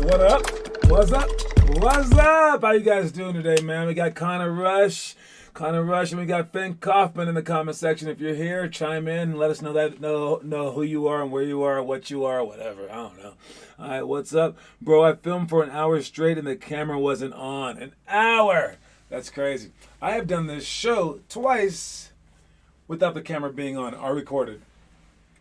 What up? What's up? What's up? How you guys doing today, man? We got Connor Rush, and we got Finn Kaufman in the comment section. If you're here, chime in and let us know who you are and where you are, what you are, whatever. I don't know. All right, what's up, bro? I filmed for an hour straight and the camera wasn't on. An hour. That's crazy. I have done this show twice without the camera being on or recorded.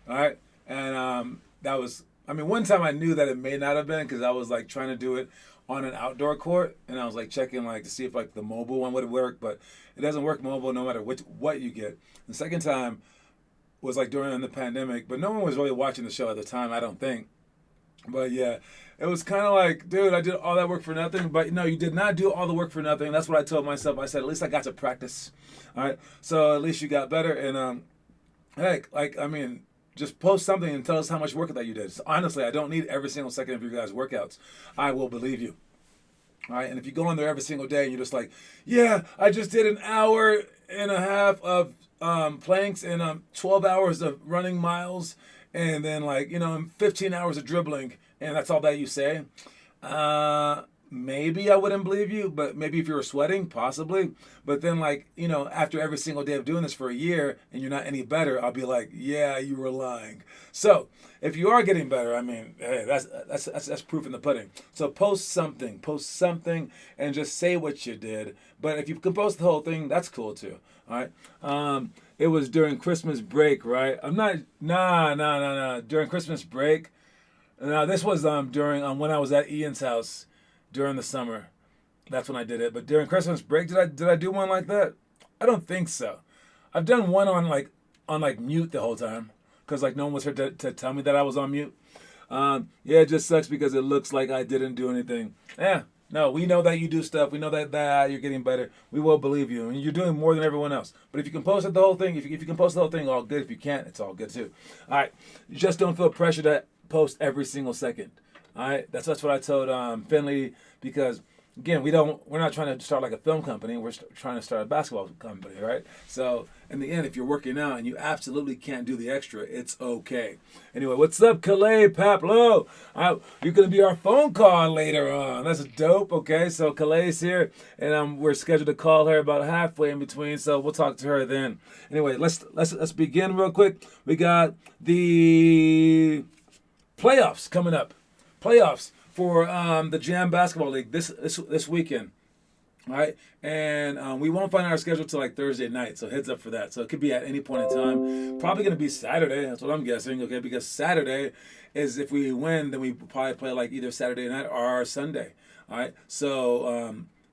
All right, and that was. I mean, one time I knew that it may not have been because I was like trying to do it on an outdoor court, and I was like checking like to see if like the mobile one would work, but it doesn't work mobile no matter what you get. The second time was like during the pandemic, but no one was really watching the show at the time, I don't think. But yeah, it was kind of like, dude, I did all that work for nothing. But no, you did not do all the work for nothing. That's what I told myself. I said, at least I got to practice. All right, so at least you got better. And heck, like I mean. Just post something and tell us how much work that you did. So honestly, I don't need every single second of your guys' workouts. I will believe you. All right, and if you go on there every single day and you're just like, yeah, I just did an hour and a half of planks and 12 hours of running miles and then 15 hours of dribbling, and that's all that you say, maybe I wouldn't believe you, but maybe if you were sweating, possibly. But then, after every single day of doing this for a year and you're not any better, I'll be like, yeah, you were lying. So if you are getting better, I mean, hey, that's proof in the pudding. So post something, and just say what you did. But if you can post the whole thing, that's cool too. All right. It was during Christmas break, right? During Christmas break. No, this was during when I was at Ian's house. During the summer, that's when I did it. But during Christmas break, did I do one like that? I don't think so. I've done one on mute the whole time because no one was here to tell me that I was on mute. Yeah, it just sucks because it looks like I didn't do anything. Yeah, no, we know that you do stuff. We know that you're getting better. We will believe you, and you're doing more than everyone else. But if you can post the whole thing, if you can post the whole thing, all good. If you can't, it's all good too. All right, you just don't feel pressure to post every single second. All right, that's what I told Finley, because again, we're not trying to start like a film company. We're trying to start a basketball company, right? So in the end, if you're working out and you absolutely can't do the extra, it's okay. Anyway, what's up, Calais Paplo? You're gonna be our phone call later on. That's dope. Okay, so Calais here, and we're scheduled to call her about halfway in between. So we'll talk to her then. Anyway, let's begin real quick. We got the playoffs coming up. Playoffs for the Jam Basketball League this weekend, right? And we won't find out our schedule till like Thursday night, so heads up for that. So it could be at any point in time. Probably going to be Saturday. That's what I'm guessing. Okay, because Saturday is if we win, then we probably play like either Saturday night or Sunday. All right. So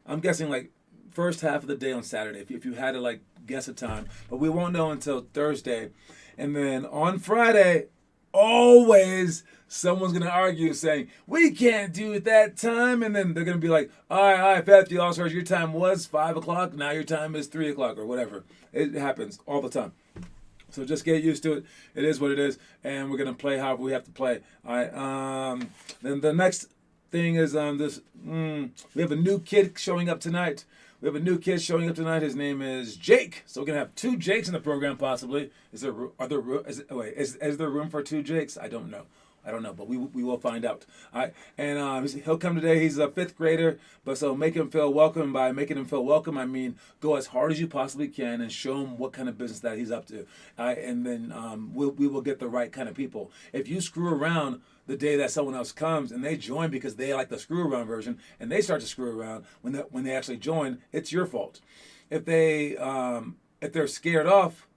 I'm guessing like first half of the day on Saturday. If you had to guess a time, but we won't know until Thursday, and then on Friday, always someone's going to argue saying, we can't do it that time. And then they're going to be like, all right, Fat the All-Stars, your time was 5 o'clock. Now your time is 3 o'clock or whatever. It happens all the time. So just get used to it. It is what it is. And we're going to play however we have to play. All right. Then the next thing is we have a new kid showing up tonight. His name is Jake. So we're gonna have 2 Jakes in the program possibly. Is there room for 2 Jakes? I don't know, but we will find out. All right, and he'll come today. He's a 5th grader, but so make him feel welcome. By making him feel welcome, I mean go as hard as you possibly can and show him what kind of business that he's up to. All right, and then we will get the right kind of people. If you screw around the day that someone else comes and they join because they like the screw around version and they start to screw around when they actually join, it's your fault. If they're scared off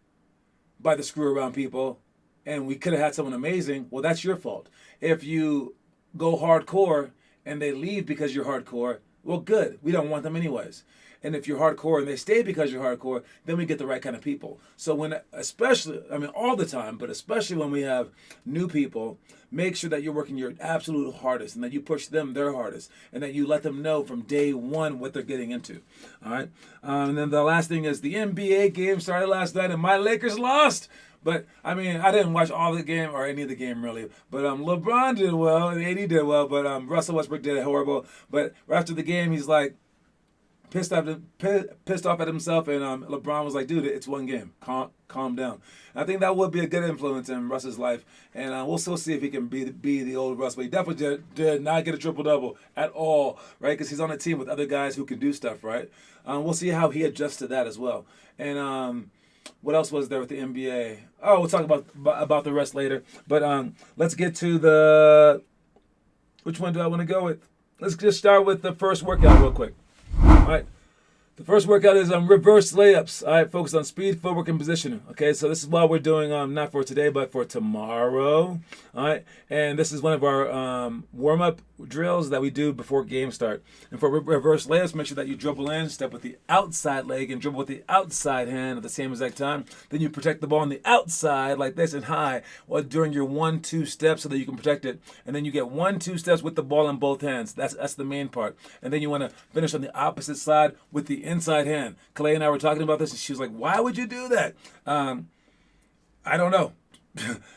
by the screw around people and we could have had someone amazing, well, that's your fault. If you go hardcore and they leave because you're hardcore, Well, good. We don't want them anyways. And if you're hardcore and they stay because you're hardcore, then we get the right kind of people. So especially, all the time, but especially when we have new people, make sure that you're working your absolute hardest and that you push them their hardest and that you let them know from day one what they're getting into. All right. And then the last thing is the NBA game started last night and my Lakers lost. But, I didn't watch all the game or any of the game really. But LeBron did well and AD did well, but Russell Westbrook did horrible. But after the game, he's like, pissed off at himself, and LeBron was like, dude, it's one game. Calm down. And I think that would be a good influence in Russ's life, and we'll still see if he can be the old Russ. But he definitely did not get a triple-double at all, right? Because he's on a team with other guys who can do stuff, right? We'll see how he adjusts to that as well. And what else was there with the NBA? Oh, we'll talk about the rest later. But let's get to which one do I want to go with? Let's just start with the first workout real quick. All right. The first workout is reverse layups. All right, focus on speed, footwork, and positioning. Okay, so this is what we're doing not for today, but for tomorrow. All right, and this is one of our warm-up drills that we do before game start. And for reverse layups, make sure that you dribble in, step with the outside leg, and dribble with the outside hand at the same exact time. Then you protect the ball on the outside like this and high during your 1-2 steps so that you can protect it. And then you get 1-2 steps with the ball in both hands. That's the main part. And then you want to finish on the opposite side with the inside hand. Clay and I were talking about this, and she was like, "Why would you do that?" I don't know.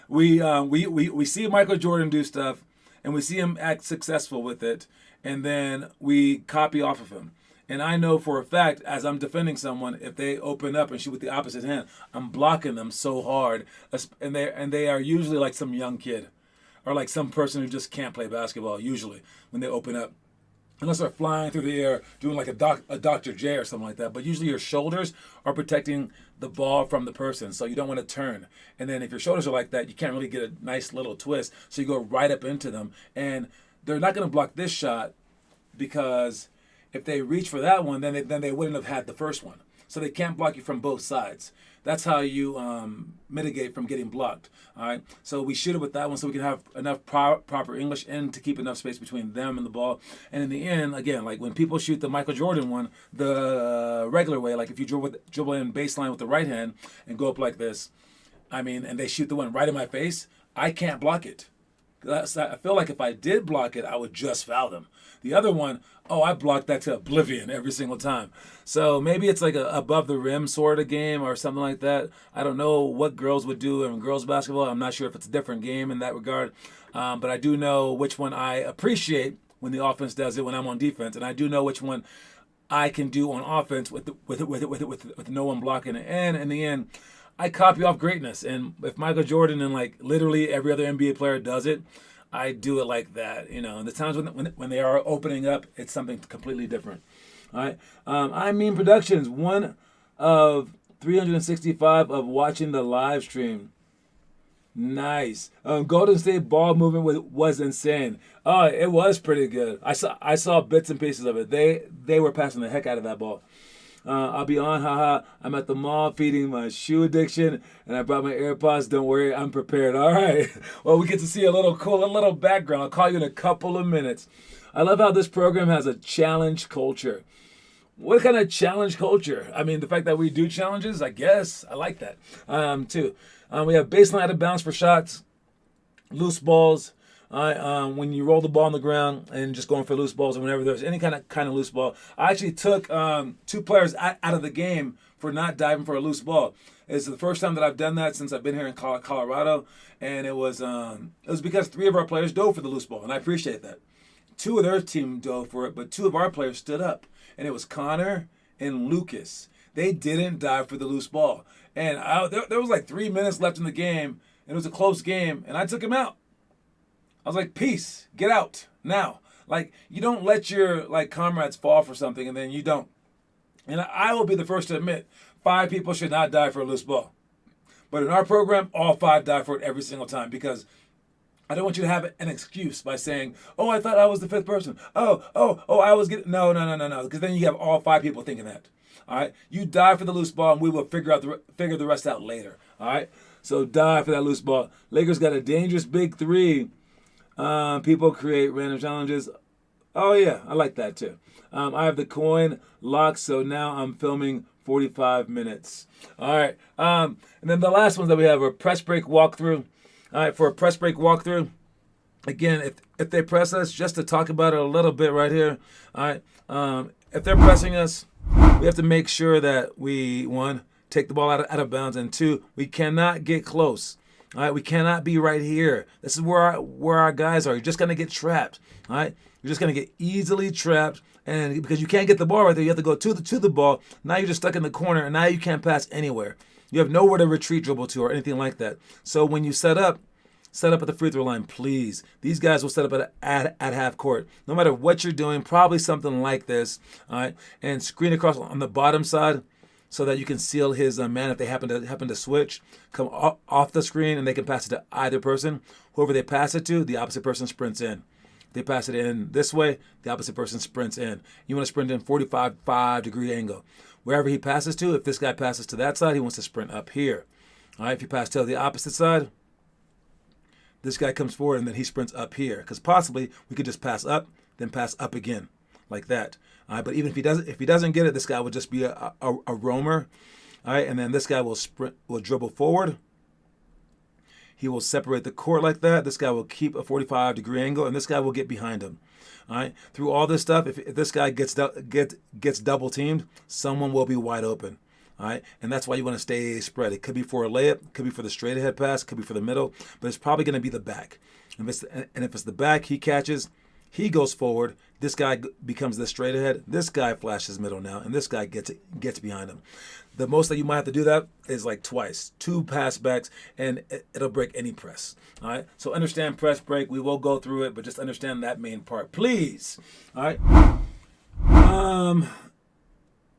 we see Michael Jordan do stuff, and we see him act successful with it, and then we copy off of him. And I know for a fact, as I'm defending someone, if they open up and shoot with the opposite hand, I'm blocking them so hard, and they are usually like some young kid, or like some person who just can't play basketball. Usually, when they open up. Unless they're flying through the air, doing like a Dr. J or something like that. But usually your shoulders are protecting the ball from the person, so you don't want to turn. And then if your shoulders are like that, you can't really get a nice little twist, so you go right up into them. And they're not going to block this shot because if they reach for that one, then they wouldn't have had the first one. So they can't block you from both sides. That's how you mitigate from getting blocked. All right. So we shoot it with that one so we can have enough proper English and to keep enough space between them and the ball. And in the end, again, like when people shoot the Michael Jordan one, the regular way, like if you dribble in baseline with the right hand and go up like this, and they shoot the one right in my face, I can't block it. I feel like if I did block it, I would just foul them. The other one, I blocked that to oblivion every single time. So maybe it's like a above the rim sort of game or something like that. I don't know what girls would do in girls basketball. I'm not sure if it's a different game in that regard. But I do know which one I appreciate when the offense does it when I'm on defense. And I do know which one I can do on offense with no one blocking it. And in the end, I copy off greatness. And if Michael Jordan and like literally every other NBA player does it, I do it like that. And the times when they are opening up, it's something completely different. All right. Productions, one of 365 of watching the live stream. Nice. Golden State ball movement was insane. Oh, it was pretty good. I saw bits and pieces of it. They were passing the heck out of that ball. I'll be on, haha. I'm at the mall feeding my shoe addiction, and I brought my AirPods. Don't worry, I'm prepared. All right. Well, we get to see a little background. I'll call you in a couple of minutes. I love how this program has a challenge culture. What kind of challenge culture? The fact that we do challenges, I guess. I like that, too. We have baseline out of bounds for shots, loose balls. When you roll the ball on the ground and just going for loose balls, or whenever there's any kind of loose ball. I actually took 2 players out of the game for not diving for a loose ball. It's the first time that I've done that since I've been here in Colorado, and it was because 3 of our players dove for the loose ball, and I appreciate that. 2 of their team dove for it, but 2 of our players stood up, and it was Connor and Lucas. They didn't dive for the loose ball, and there was like 3 minutes left in the game, and it was a close game, and I took him out. I was like, peace, get out now. Like, you don't let your comrades fall for something and then you don't. And I will be the first to admit, 5 people should not die for a loose ball. But in our program, all 5 die for it every single time because I don't want you to have an excuse by saying, I thought I was the 5th person. I was getting... No. Because then you have all 5 people thinking that. All right? You die for the loose ball and we will figure the rest out later. All right? So die for that loose ball. Lakers got a dangerous big 3. People create random challenges. Oh yeah, I like that too. I have the coin locked, so now I'm filming 45 minutes. All right. And then the last ones that we have are press break walkthrough. All right, for a press break walkthrough, again, if they press us, just to talk about it a little bit right here. All right. If they're pressing us, we have to make sure that we, one, take the ball out of bounds, and two, we cannot get close. All right, we cannot be right here. This is where our guys are. You're just gonna get trapped. All right, you're just gonna get easily trapped, and because you can't get the ball right there, you have to go to the ball. Now you're just stuck in the corner, and now you can't pass anywhere. You have nowhere to retreat dribble to or anything like that. So when you set up at the free throw line, please. These guys will set up at half court. No matter what you're doing, probably something like this. All right, and screen across on the bottom side, so that you can seal his man if they happen to switch, come off the screen, and they can pass it to either person. Whoever they pass it to, the opposite person sprints in. If they pass it in this way, the opposite person sprints in. You want to sprint in 45-degree angle. Wherever he passes to, if this guy passes to that side, he wants to sprint up here. All right, if you pass to the opposite side, this guy comes forward and then he sprints up here. Because possibly we could just pass up, then pass up again, like that. All right, but even if he doesn't get it, this guy will just be a roamer. All right, and then this guy will dribble forward. He will separate the court like that. This guy will keep a 45-degree angle, and this guy will get behind him. All right, through all this stuff, if this guy gets double teamed, someone will be wide open. All right, and that's why you want to stay spread. It could be for a layup, could be for the straight ahead pass, could be for the middle, but it's probably going to be the back. And if it's the back, he catches. He goes forward. This guy becomes the straight ahead. This guy flashes middle now, and this guy gets behind him. The most that you might have to do that is like twice, 2 pass backs, and it'll break any press. All right. So understand press break. We will go through it, but just understand that main part, please. All right.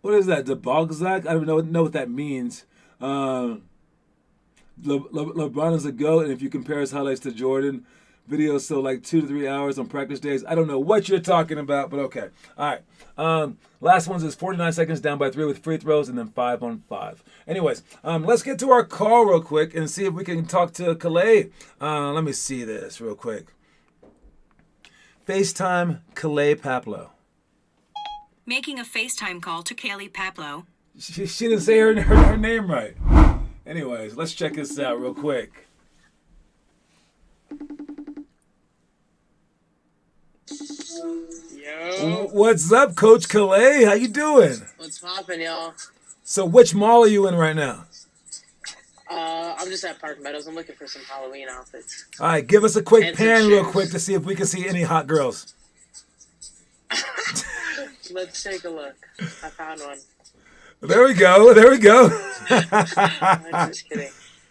What is that? The Bogzak? I don't know what that means. LeBron is a GOAT, and if you compare his highlights to Jordan, videos so like 2 to 3 hours on practice days. I don't know what you're talking about, but okay. All right. Last one's is 49 seconds down by 3 with free throws, and then 5-on-5. Anyways, let's get to our call real quick and see if we can talk to Calais. Let me see this real quick. FaceTime Calais Paplo. Making a FaceTime call to Kaylee Paplo. She didn't say her name right. Anyways, let's check this out real quick. Yo. What's up, Coach Calais? How you doing? What's poppin', y'all? So which mall are you in right now? I'm just at Park Meadows. I'm looking for some Halloween outfits. All right, give us a quick And some pan real shoes. quick to see if we can see any hot girls. Let's take a look. I found one. There we go. I'm just kidding.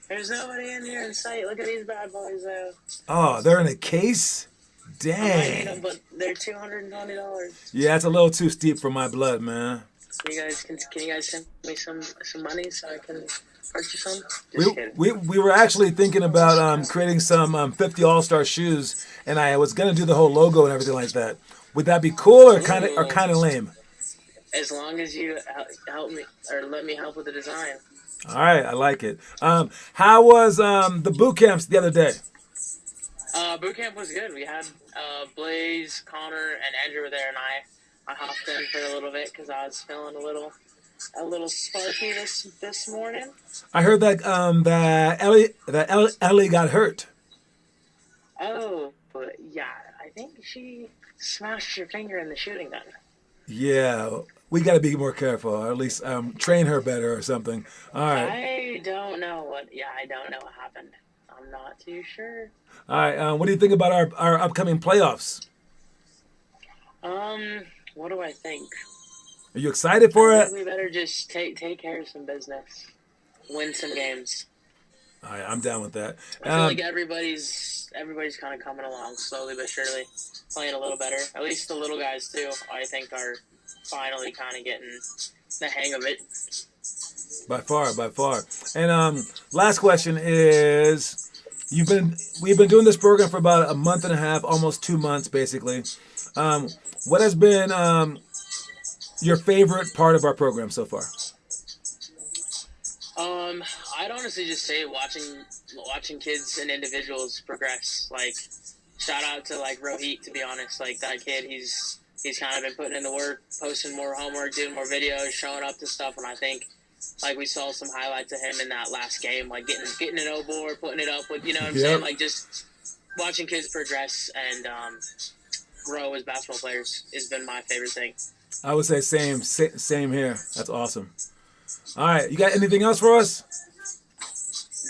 There's nobody in here in sight. Look at these bad boys, though. Oh, they're in a case? I might need Dang. them, but they're $220. Yeah, it's a little too steep for my blood, man. You guys can you guys send me some money so I can purchase some? Just kidding. We were actually thinking about creating some 50 All-Star shoes, and I was gonna do the whole logo and everything like that. Would that be cool or kind of lame? As long as you help me or let me help with the design. All right, I like it. How was the boot camps the other day? Boot camp was good. We had Blaze, Connor, and Andrew were there, and I hopped in for a little bit because I was feeling a little sparky this morning. I heard that Ellie got hurt. Oh, but yeah, I think she smashed her finger in the shooting gun. Yeah, we got to be more careful, or at least train her better or something. All right. I don't know what happened. I'm not too sure. All right. What do you think about our upcoming playoffs? What do I think? Are you excited for I it? think we better just take care of some business, win some games. All right, I'm down with that. I feel like everybody's kind of coming along slowly but surely, playing a little better. At least the little guys too. I think are finally kind of getting the hang of it. By far. And last question is, we've been doing this program for about a month and a half, almost 2 months, basically. What has been your favorite part of our program so far? I'd honestly just say watching kids and individuals progress, like shout out to like Rohit, to be honest. Like that kid, he's kind of been putting in the work, posting more homework, doing more videos, showing up to stuff. And I think like we saw some highlights of him in that last game, like getting an O board, putting it up with, you know what I'm saying? Like just watching kids progress and grow as basketball players has been my favorite thing. I would say same here. That's awesome. All right, you got anything else for us?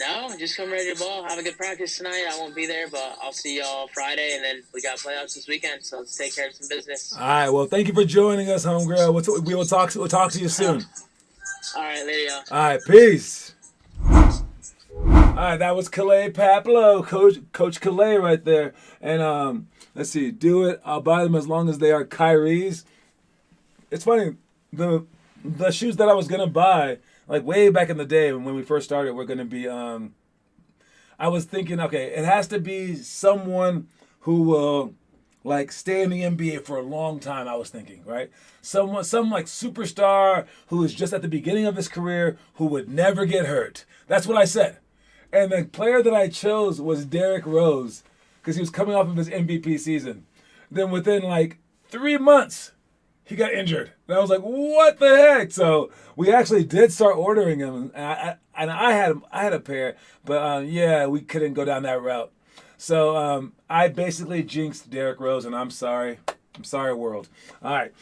No, just come ready to ball. Have a good practice tonight. I won't be there, but I'll see y'all Friday, and then we got playoffs this weekend, so let's take care of some business. All right, well, thank you for joining us, homegirl. We'll talk to you soon. All right, later, y'all. All right, peace. All right, that was Calais Paplow, Coach Calais right there. And let's see, do it. I'll buy them as long as they are Kyrie's. It's funny, the shoes that I was gonna buy, like way back in the day when we first started, were gonna be. I was thinking, okay, it has to be someone who will like stay in the NBA for a long time. I was thinking, right? Some like superstar who is just at the beginning of his career who would never get hurt. That's what I said. And the player that I chose was Derrick Rose because he was coming off of his MVP season. Then within like 3 months, he got injured. And I was like, what the heck? So we actually did start ordering him. And I had a pair, but yeah, we couldn't go down that route. So I basically jinxed Derrick Rose, and I'm sorry. I'm sorry, world. All right.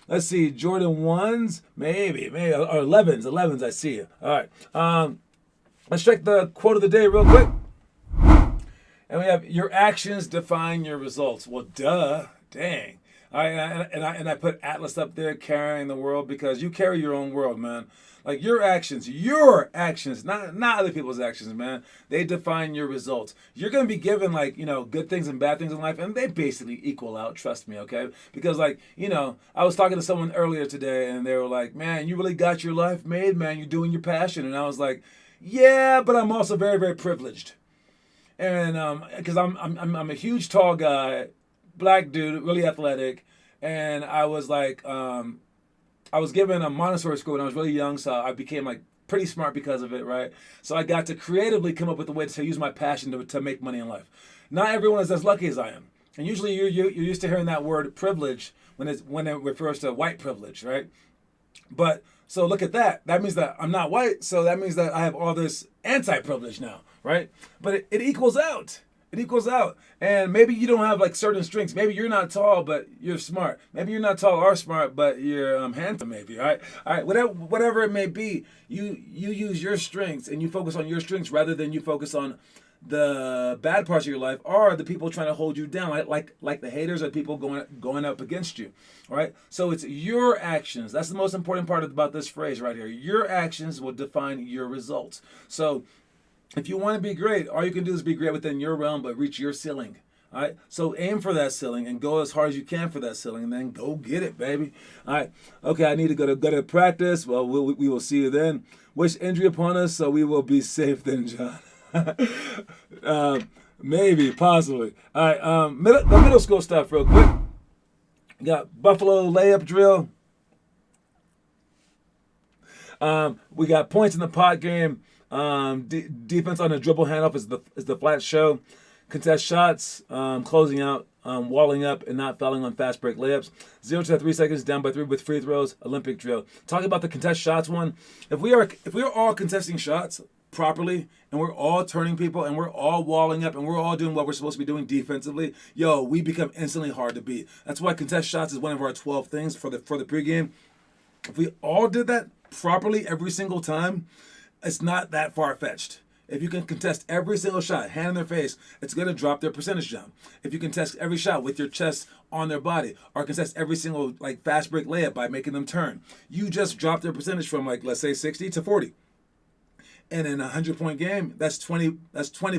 Let's see. Jordan 1s, maybe. Or 11s. I see you. All right. Let's check the quote of the day real quick. And we have, your actions define your results. Well, duh. Dang. All right, and I put Atlas up there carrying the world because you carry your own world, man. Like your actions, not other people's actions, man. They define your results. You're going to be given like, good things and bad things in life, and they basically equal out, trust me, okay? Because like, I was talking to someone earlier today, and they were like, man, you really got your life made, man. You're doing your passion. And I was like, yeah, but I'm also very, very privileged. And because I'm a huge, tall guy, black dude, really athletic, and I was like, I was given a Montessori school when I was really young, so I became like pretty smart because of it, right? So I got to creatively come up with a way to use my passion to make money in life. Not everyone is as lucky as I am, and usually you're used to hearing that word privilege when it refers to white privilege, right? But so look at that. That means that I'm not white, so that means that I have all this anti-privilege now, right? But it equals out. It equals out. And maybe you don't have like certain strengths. Maybe you're not tall, but you're smart. Maybe you're not tall or smart, but you're handsome maybe, all right? All right, whatever it may be, you use your strengths and you focus on your strengths rather than you focus on the bad parts of your life or the people trying to hold you down, like the haters or people going up against you, all right? So it's your actions. That's the most important part about this phrase right here. Your actions will define your results. So if you want to be great, all you can do is be great within your realm, but reach your ceiling. All right. So aim for that ceiling and go as hard as you can for that ceiling, and then go get it, baby. All right. Okay. I need to go to practice. Well, we will see you then. Wish injury upon us, so we will be safe then, John. Maybe, possibly. All right. The middle school stuff, real quick. We got Buffalo layup drill. We got points in the pot game. Defense on the dribble handoff is the flat show. Contest shots, closing out, walling up, and not fouling on fast break layups. 0 to 3 seconds, down by 3 with free throws. Olympic drill. Talking about the contest shots one. If we are all contesting shots properly, and we're all turning people, and we're all walling up, and we're all doing what we're supposed to be doing defensively, we become instantly hard to beat. That's why contest shots is one of our 12 things for the pregame. If we all did that properly every single time, it's not that far-fetched. If you can contest every single shot, hand in their face, it's going to drop their percentage jump. If you contest every shot with your chest on their body, or contest every single fast break layup by making them turn, you just drop their percentage from let's say 60 to 40. And in a 100-point game, that's 20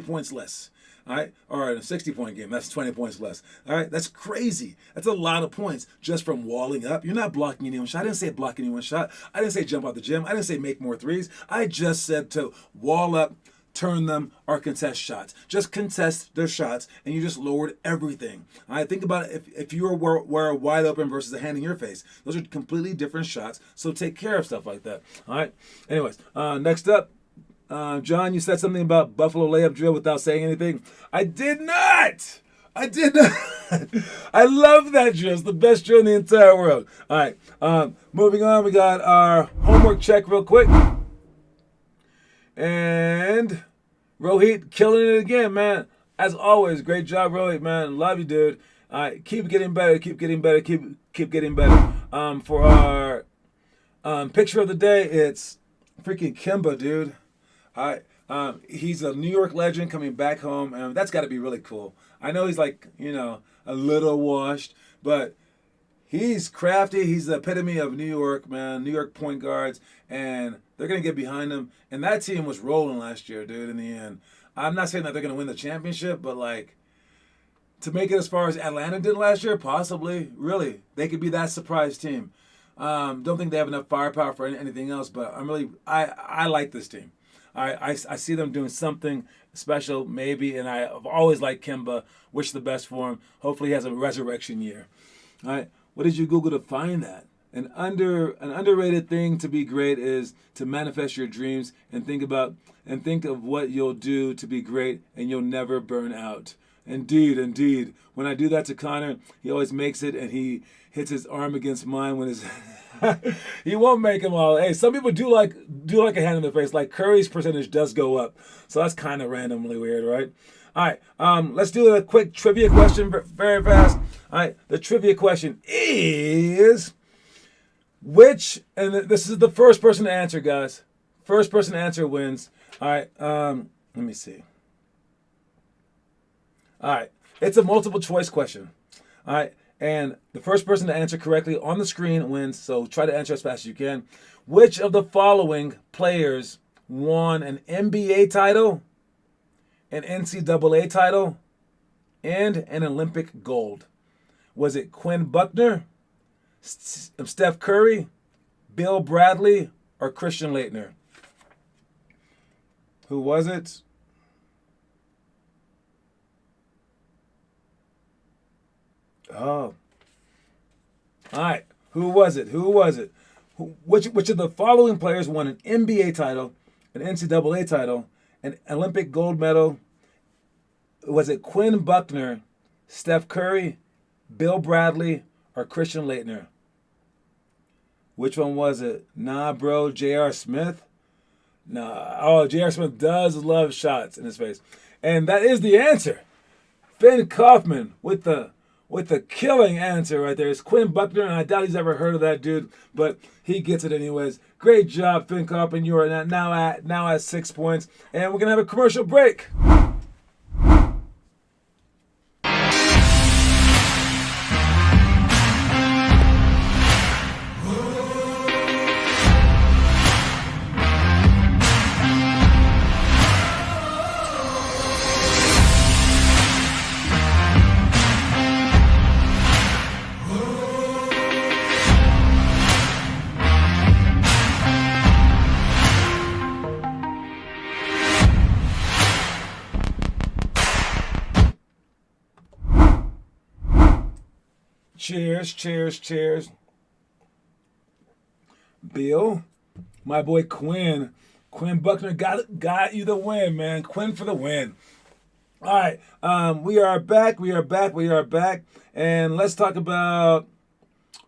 points less. All right, or in a 60-point game, that's 20 points less. All right, that's crazy. That's a lot of points just from walling up. You're not blocking anyone's shot. I didn't say block anyone's shot. I didn't say jump out the gym. I didn't say make more threes. I just said to wall up, turn them, or contest shots. Just contest their shots, and you just lowered everything. All right, think about it. If you were wide open versus a hand in your face, those are completely different shots. So take care of stuff like that. All right. Anyways, next up. John, you said something about Buffalo layup drill without saying anything. I did not. I did not. I love that drill. It's the best drill in the entire world. All right. Moving on, we got our homework check real quick. And Rohit killing it again, man. As always, great job, Rohit, man. Love you, dude. All right, keep getting better. Keep getting better. Keep getting better. For our picture of the day, it's freaking Kimba, dude. All right. He's a New York legend coming back home, and that's got to be really cool. I know he's like, a little washed, but he's crafty. He's the epitome of New York, man. New York point guards, and they're going to get behind him. And that team was rolling last year, dude, in the end. I'm not saying that they're going to win the championship, but, like, to make it as far as Atlanta did last year, possibly, really. They could be that surprise team. Don't think they have enough firepower for anything else, but I like this team. I see them doing something special, maybe, and I've always liked Kimba. Wish the best for him. Hopefully he has a resurrection year. All right, what did you Google to find that? An underrated thing to be great is to manifest your dreams and think of what you'll do to be great, and you'll never burn out. Indeed. When I do that to Connor, he always makes it, and he hits his arm against mine when his he won't make them all. Hey, some people do like a hand in the face. Like Curry's percentage does go up, so that's kind of randomly weird, right? All right, let's do a quick trivia question very fast. All right, the trivia question is and this is the first person to answer, guys. First person to answer wins. All right, let me see. All right, it's a multiple choice question. All right. And the first person to answer correctly on the screen wins, so try to answer as fast as you can. Which of the following players won an NBA title, an NCAA title, and an Olympic gold? Was it Quinn Buckner, Steph Curry, Bill Bradley, or Christian Laettner? Who was it? Oh. All right. Who was it? Which of the following players won an NBA title, an NCAA title, an Olympic gold medal? Was it Quinn Buckner, Steph Curry, Bill Bradley, or Christian Laettner? Which one was it? Nah, bro. J.R. Smith? Nah. Oh, J.R. Smith does love shots in his face. And that is the answer. Finn Kaufman with the killing answer right there. It's Quinn Buckner, and I doubt he's ever heard of that dude, but he gets it anyways. Great job, Finn Kaufman. You are now at 6 points, and we're gonna have a commercial break. Cheers. Bill, my boy Quinn Buckner got you the win, man. Quinn for the win. All right, we are back, and let's talk about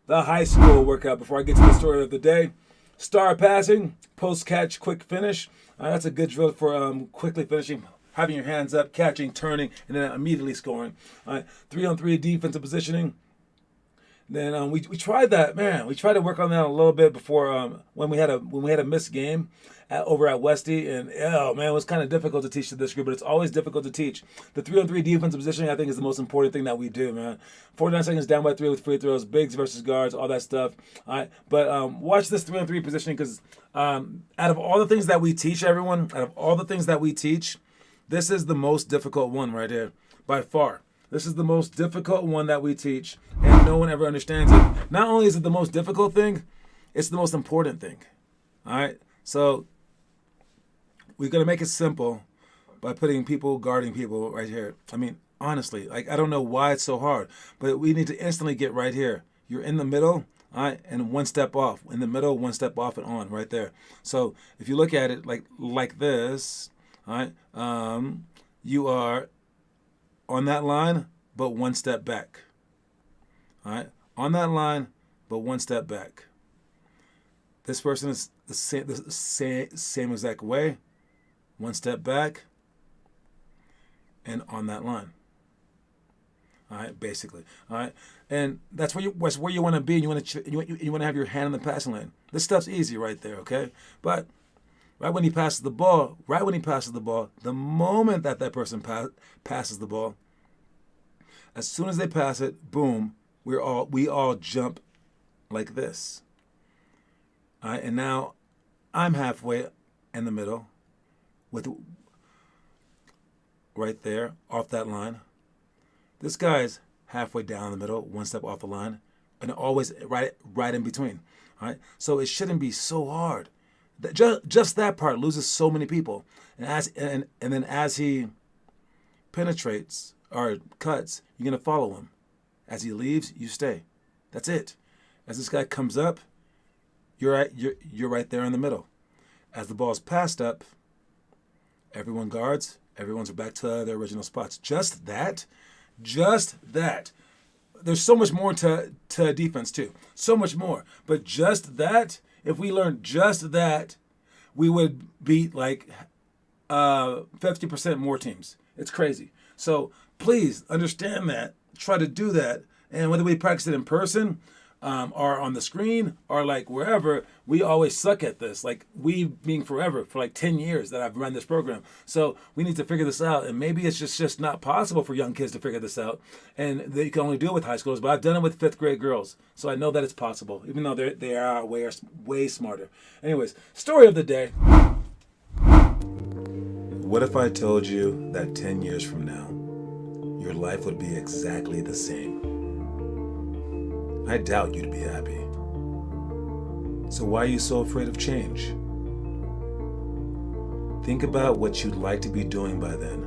the high school workout before I get to the story of the day. Star passing, post catch, quick finish. That's a good drill for quickly finishing, having your hands up, catching, turning, and then immediately scoring. All right, 3-on-3 defensive positioning. Then we tried that, man. We tried to work on that a little bit before when we had a missed game over at Westy, and oh man, it was kind of difficult to teach to this group, but it's always difficult to teach. The 3-on-3 defensive positioning, I think, is the most important thing that we do, man. 49 seconds down by 3 with free throws, bigs versus guards, all that stuff. All right, but watch this 3-on-3 positioning because out of all the things that we teach, this is the most difficult one right here by far. This is the most difficult one that we teach, and no one ever understands it. Not only is it the most difficult thing, it's the most important thing. All right? So we're going to make it simple by putting people guarding people right here. I mean, honestly, like I don't know why it's so hard, but we need to instantly get right here. You're in the middle. All right, and one step off in the middle, one step off and on right there. So if you look at it like this, all right, you are on that line, but one step back. All right, on that line, but one step back. This person is the same exact way, one step back, and on that line. All right, basically. All right, and that's where you want to be. And you want to have your hand in the passing lane. This stuff's easy right there, okay? But right when he passes the ball, the moment that person passes the ball, as soon as they pass it, boom, we all jump like this. All right, and now I'm halfway in the middle, with right there off that line. This guy's halfway down the middle, one step off the line, and always right in between. All right, so it shouldn't be so hard. Just that part loses so many people, and then as he penetrates or cuts, you're gonna follow him. As he leaves, you stay. That's it. As this guy comes up, you're right there in the middle. As the ball's passed up, everyone guards. Everyone's back to their original spots. Just that. There's so much more to defense too. So much more. But just that, if we learned just that, we would beat like 50% more teams. It's crazy. So please understand that. Try to do that. And whether we practice it in person, or on the screen, or like wherever, we always suck at this. Like we being forever, for like 10 years that I've run this program. So we need to figure this out. And maybe it's just not possible for young kids to figure this out. And they can only do it with high schoolers. But I've done it with 5th grade girls. So I know that it's possible, even though they are way smarter. Anyways, story of the day. What if I told you that 10 years from now, your life would be exactly the same? I doubt you'd be happy. So why are you so afraid of change? Think about what you'd like to be doing by then,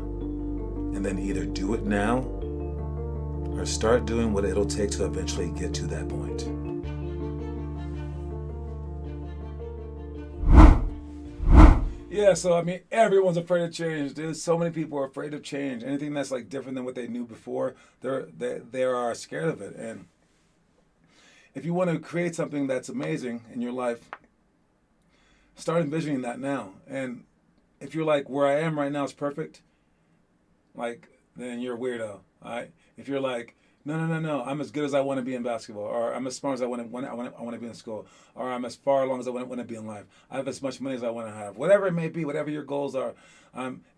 and then either do it now or start doing what it'll take to eventually get to that point. Yeah, so I mean, everyone's afraid of change. Dude, so many people are afraid of change. Anything that's like different than what they knew before, they are scared of it. And if you want to create something that's amazing in your life, start envisioning that now. And if you're like, where I am right now is perfect, like, then you're a weirdo. All right. If you're like, no, I'm as good as I want to be in basketball, or I'm as smart as I want to be in school, or I'm as far along as I want to be in life. I have as much money as I want to have. Whatever it may be, whatever your goals are.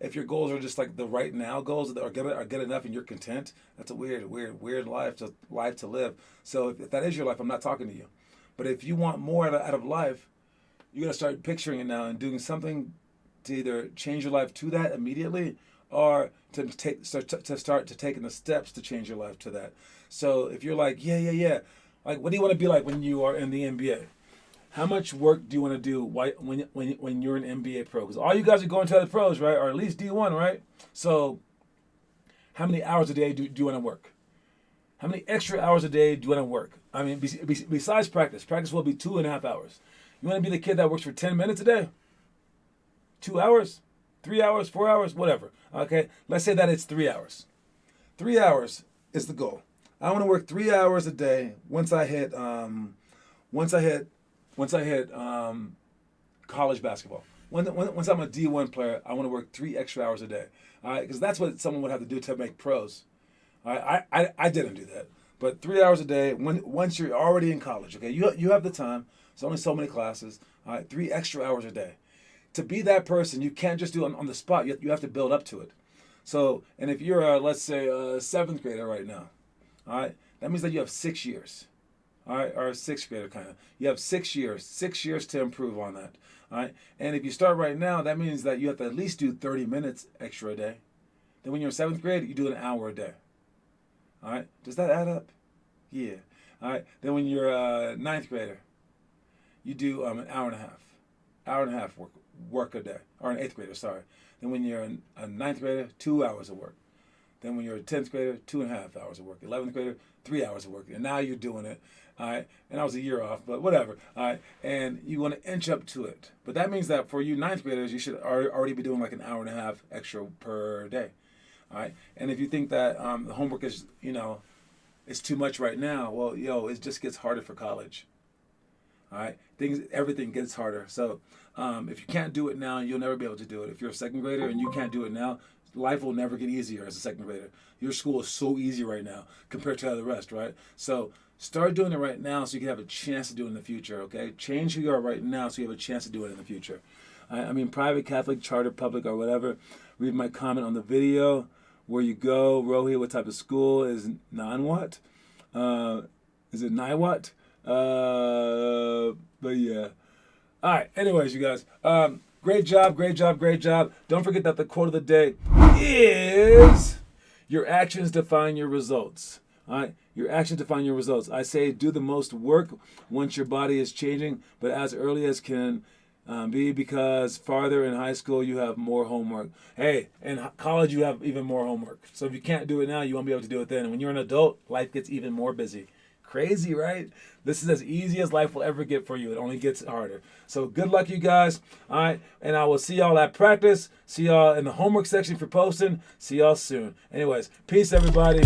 If your goals are just like the right now goals that are good enough and you're content, that's a weird life to live. So if that is your life, I'm not talking to you. But if you want more out of life, you got to start picturing it now and doing something to either change your life to that immediately, or to start taking the steps to change your life to that. So if you're like, yeah, like what do you want to be like when you are in the NBA? How much work do you want to do when you're an NBA pro? Because all you guys are going to the pros, right? Or at least D1, right? So how many hours a day do you want to work? How many extra hours a day do you want to work? I mean, besides practice will be 2.5 hours. You want to be the kid that works for 10 minutes a day? 2 hours? 3 hours? 4 hours? Whatever. Okay? Let's say that it's 3 hours. 3 hours is the goal. I want to work 3 hours a day once I hit college basketball. Once I'm a D1 player, I want to work 3 extra hours a day. All right? Because that's what someone would have to do to make pros. All right? I didn't do that. But 3 hours a day, once you're already in college, okay? You have the time. It's only so many classes. All right? 3 extra hours a day. To be that person, you can't just do it on the spot. You have to build up to it. So, and if you're, let's say, a 7th grader right now, all right, that means that you have 6 years, all right, or a 6th grader kind of. You have 6 years to improve on that, all right. And if you start right now, that means that you have to at least do 30 minutes extra a day. Then when you're in 7th grade, you do an hour a day, all right. Does that add up? Yeah, all right. Then when you're a 9th grader, you do an hour and a half work a day, or an 8th grader, sorry. Then when you're a 9th grader, 2 hours of work. Then when you're a 10th grader, 2.5 hours of work. 11th grader, 3 hours of work, and now you're doing it. All right, and I was a year off, but whatever. All right, and you want to inch up to it, but that means that for you ninth graders, you should already be doing like an hour and a half extra per day. All right, and if you think that the homework is, it's too much right now, well, it just gets harder for college. All right, everything gets harder. So if you can't do it now, you'll never be able to do it. If you're a second grader and you can't do it now, life will never get easier as a second grader. Your school is so easy right now compared to the rest, right? So start doing it right now so you can have a chance to do it in the future, okay? Change who you are right now so you have a chance to do it in the future. I mean, private, Catholic, charter, public, or whatever. Read my comment on the video. Where you go, Rohi, what type of school is non-what? Is it nai-what? But yeah. All right, anyways, you guys. Great job, great job, great job. Don't forget that the quote of the day is, your actions define your results. All right, your actions define your results. I say do the most work once your body is changing, but as early as can be, because farther in high school you have more homework. Hey, in college you have even more homework. So if you can't do it now, you won't be able to do it then. And when you're an adult, life gets even more busy. Crazy, right? This is as easy as life will ever get for you. It only gets harder. So good luck, you guys. All right, and I will see y'all at practice. See y'all in the homework section for posting. See y'all soon. Anyways, peace, everybody.